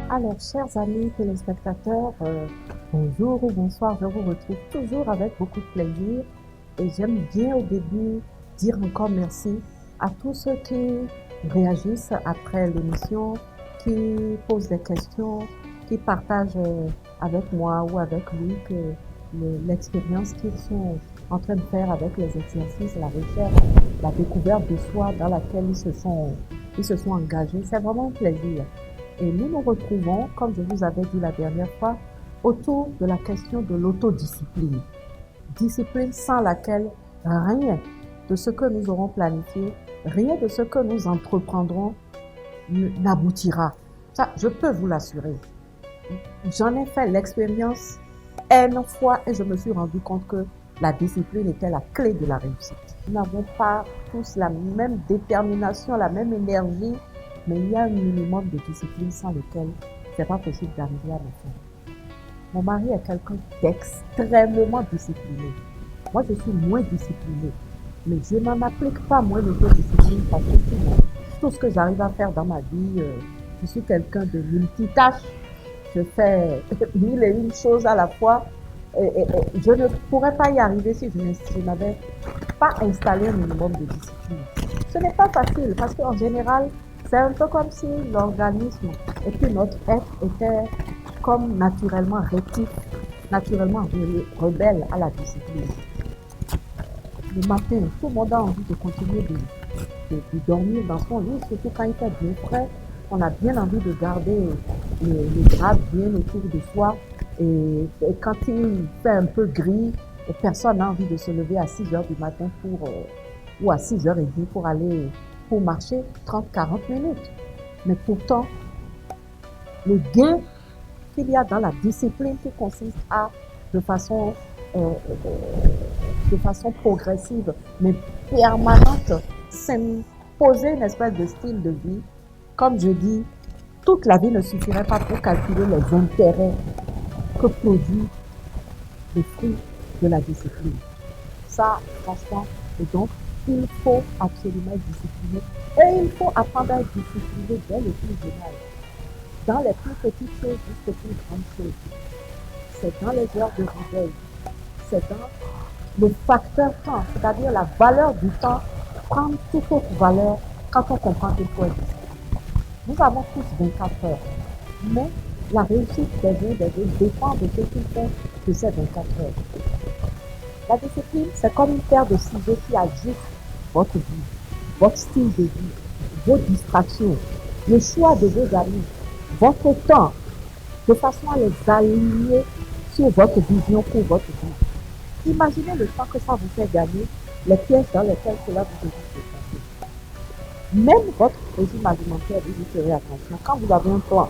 Alors, chers amis téléspectateurs, bonjour ou bonsoir, je vous retrouve toujours avec beaucoup de plaisir et j'aime bien au début dire encore merci à tous ceux qui réagissent après l'émission, qui posent des questions, qui partagent avec moi ou avec Luc l'expérience qu'ils sont en train de faire avec les exercices, la recherche, la découverte de soi dans laquelle ils se sont engagés. C'est vraiment un plaisir. Et nous nous retrouvons, comme je vous avais dit la dernière fois, autour de la question de l'autodiscipline. Discipline sans laquelle rien de ce que nous aurons planifié, rien de ce que nous entreprendrons n'aboutira. Ça, je peux vous l'assurer. J'en ai fait l'expérience une fois et je me suis rendu compte que la discipline était la clé de la réussite. Nous n'avons pas tous la même détermination, la même énergie, mais il y a un minimum de discipline sans lequel c'est pas possible d'arriver à le faire. Mon mari est quelqu'un d'extrêmement discipliné. Moi, je suis moins disciplinée, mais je n'en applique pas moins d'autodiscipline parce que sinon, tout ce que j'arrive à faire dans ma vie, je suis quelqu'un de multitâche. Je fais mille et une choses à la fois. Je ne pourrais pas y arriver si je n'avais pas installé un minimum de discipline. Ce n'est pas facile parce qu'en général, c'est un peu comme si l'organisme et puis notre être était comme naturellement rétif, naturellement rebelle à la discipline. Le matin, tout le monde a envie de continuer de dormir dans son lit, surtout quand il fait bien frais. On a bien envie de garder les draps bien autour de soi. Et quand il fait un peu gris, personne n'a envie de se lever à 6 heures du matin ou à 6h30 pour marcher 30-40 minutes. Mais pourtant, le gain qu'il y a dans la discipline qui consiste à, de façon, euh, de façon progressive, mais permanente, s'imposer une espèce de style de vie. Comme je dis, toute la vie ne suffirait pas pour calculer les intérêts que produit le fruit de la discipline. Ça, franchement, et donc, il faut absolument être discipliné. Et il faut apprendre à être discipliné dès le plus jeune âge. Dans les plus petites choses jusqu'aux plus grandes choses. C'est dans les heures de réveil. C'est dans le facteur temps, c'est-à-dire la valeur du temps, prendre toute autre valeur quand on comprend qu'il faut être discipliné. Nous avons tous 24 heures, mais la réussite des uns des autres dépend de ce qu'ils font de ces 24 heures. La discipline, c'est comme une paire de ciseaux qui ajuste votre vie, votre style de vie, vos distractions, le choix de vos amis, votre temps, de façon à les aligner sur votre vision pour votre vie. Imaginez le temps que ça vous fait gagner, les pièces dans lesquelles cela vous évite de passer. Même votre régime alimentaire, vous y ferez attention quand vous avez un plan.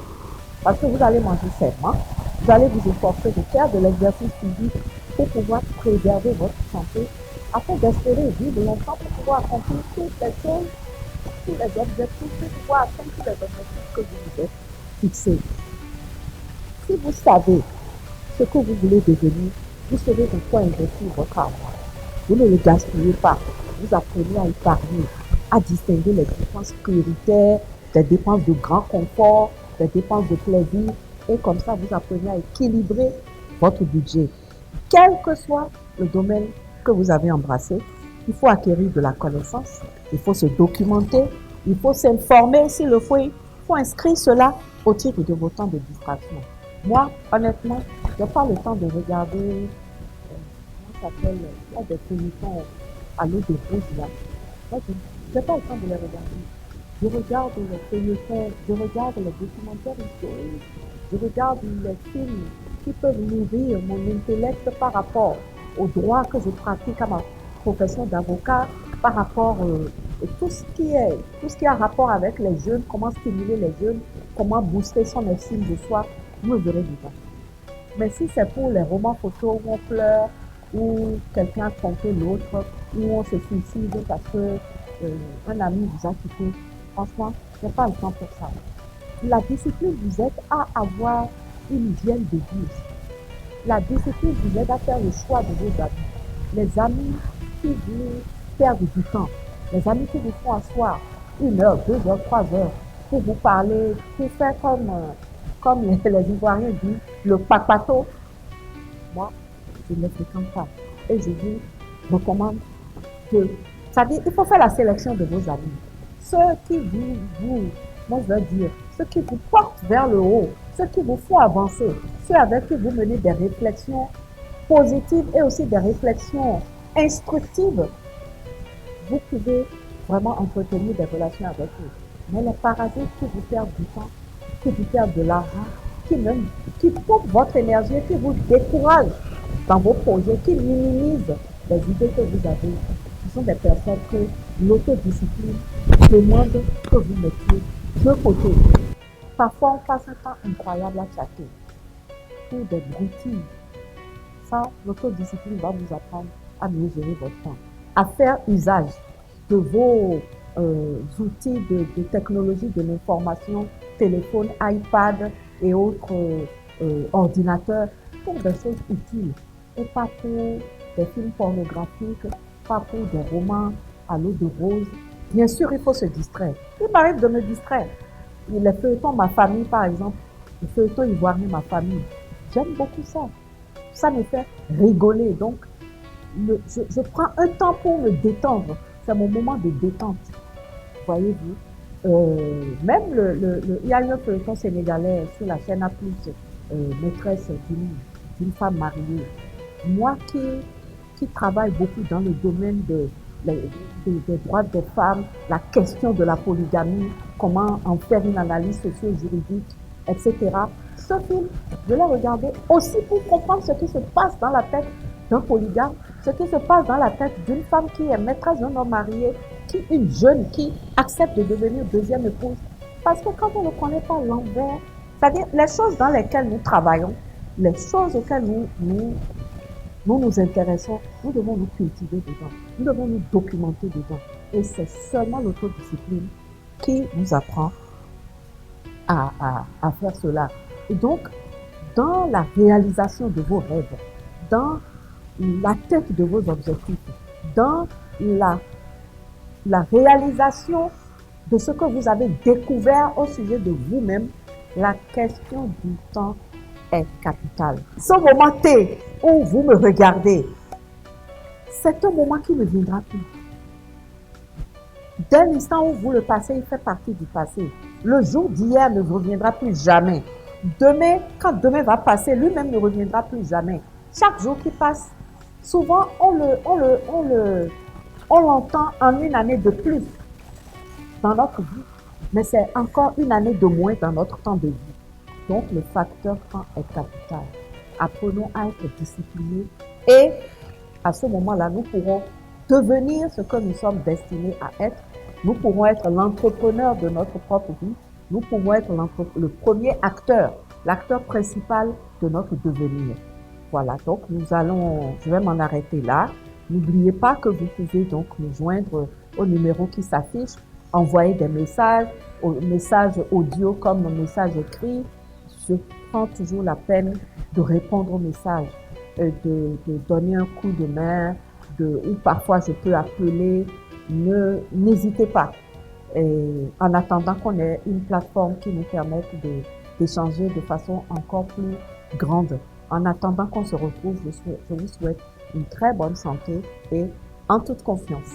Parce que vous allez manger sainement, vous allez vous efforcer de faire de l'exercice physique pour pouvoir préserver votre santé, afin d'espérer vivre longtemps pour pouvoir accomplir toutes les choses, tous les objectifs, pour pouvoir atteindre tous les objectifs que vous vous êtes fixés. Si vous savez ce que vous voulez devenir, vous savez de quoi investir votre argent. Vous ne le gaspillez pas. Vous apprenez à épargner, à distinguer les dépenses prioritaires, des dépenses de grand confort, des dépenses de plaisir. Et comme ça, vous apprenez à équilibrer votre budget. Quel que soit le domaine que vous avez embrassé, il faut acquérir de la connaissance, il faut se documenter, il faut s'informer s'il le faut, il faut inscrire cela au titre de vos temps de distraction. Moi, honnêtement, je n'ai pas le temps de regarder, comment ça s'appelle, il y a des émissions à l'eau de rouge là. Moi, je n'ai pas le temps de les regarder. Je regarde les feuilletons, je regarde les documentaires historiques, je regarde les films qui peuvent nourrir mon intellect par rapport au droit que je pratique à ma profession d'avocat, par rapport à tout ce qui a rapport avec les jeunes, comment stimuler les jeunes, comment booster son estime de soi, vous me verrez vivant. Mais si c'est pour les romans photos où on pleure, où quelqu'un a trompé l'autre, où on se suicide parce que un ami vous a quitté, franchement, je n'ai pas le temps pour ça. La discipline vous aide à avoir une hygiène de vie. La discipline vous aide à faire le choix de vos amis. Les amis qui vous perdent du temps, les amis qui vous font asseoir 1 heure, 2 heures, 3 heures pour vous parler, pour faire comme comme les Ivoiriens disent, le papato, moi, je ne le fréquente pas. Et je vous recommande de... C'est-à-dire, il faut faire la sélection de vos amis. Ceux qui moi je veux dire, ceux qui vous portent vers le haut, ceux qui vous font avancer, ceux avec qui vous menez des réflexions positives et aussi des réflexions instructives, vous pouvez vraiment entretenir des relations avec eux. Mais les parasites qui vous perdent du temps, qui vous perdent de l'argent, qui pompent votre énergie, qui vous découragent dans vos projets, qui minimisent les idées que vous avez, ce sont des personnes que l'autodiscipline demande que vous mettiez de côté. Parfois, on passe un temps incroyable à chatter pour des broutilles. Ça, l'autodiscipline va vous apprendre à mieux gérer votre temps, à faire usage de vos outils de technologie de l'information, téléphone, iPad et autres ordinateurs pour des choses utiles et pas pour des films pornographiques, pas pour des romans à l'eau de rose. Bien sûr, il faut se distraire. Il m'arrive de me distraire. Les feuilletons, ma famille, par exemple, les feuilletons ivoiriens, ma famille, j'aime beaucoup ça. Ça me fait rigoler. Donc, je prends un temps pour me détendre. C'est mon moment de détente. Voyez-vous. Même il y a un feuilleton sénégalais sur la chaîne A+, maîtresse d'une femme mariée. Moi qui travaille beaucoup dans le domaine des droits des femmes, la question de la polygamie, comment en faire une analyse socio-juridique, etc. Ce film, je l'ai regardé aussi pour comprendre ce qui se passe dans la tête d'un polygame, ce qui se passe dans la tête d'une femme qui est maîtresse d'un homme marié, une jeune qui accepte de devenir deuxième épouse. Parce que quand on ne connaît pas l'envers, c'est-à-dire les choses dans lesquelles nous travaillons, les choses auxquelles nous intéressons, nous devons nous cultiver dedans, nous devons nous documenter dedans. Et c'est seulement l'autodiscipline qui nous apprend à faire cela. Et donc, dans la réalisation de vos rêves, dans l'atteinte de vos objectifs, dans la réalisation de ce que vous avez découvert au sujet de vous-même, la question du temps est capitale. Ce moment T où vous me regardez, c'est un moment qui ne viendra plus. Dès l'instant où vous le passez, il fait partie du passé. Le jour d'hier ne reviendra plus jamais. Demain, quand demain va passer, lui-même ne reviendra plus jamais. Chaque jour qui passe, souvent on l'entend en une année de plus dans notre vie, mais c'est encore une année de moins dans notre temps de vie. Donc le facteur temps est capital. Apprenons à être disciplinés et à ce moment-là, nous pourrons devenir ce que nous sommes destinés à être. Nous pourrons être l'entrepreneur de notre propre vie. Nous pouvons être le premier acteur, l'acteur principal de notre devenir. Voilà, donc je vais m'en arrêter là. N'oubliez pas que vous pouvez donc nous joindre au numéro qui s'affiche, envoyer des messages audio comme messages écrits. Je prends toujours la peine de répondre aux messages, de donner un coup de main, ou parfois je peux appeler. N'hésitez pas. Et en attendant qu'on ait une plateforme qui nous permette d'échanger de façon encore plus grande. En attendant qu'on se retrouve, je vous souhaite une très bonne santé et en toute confiance.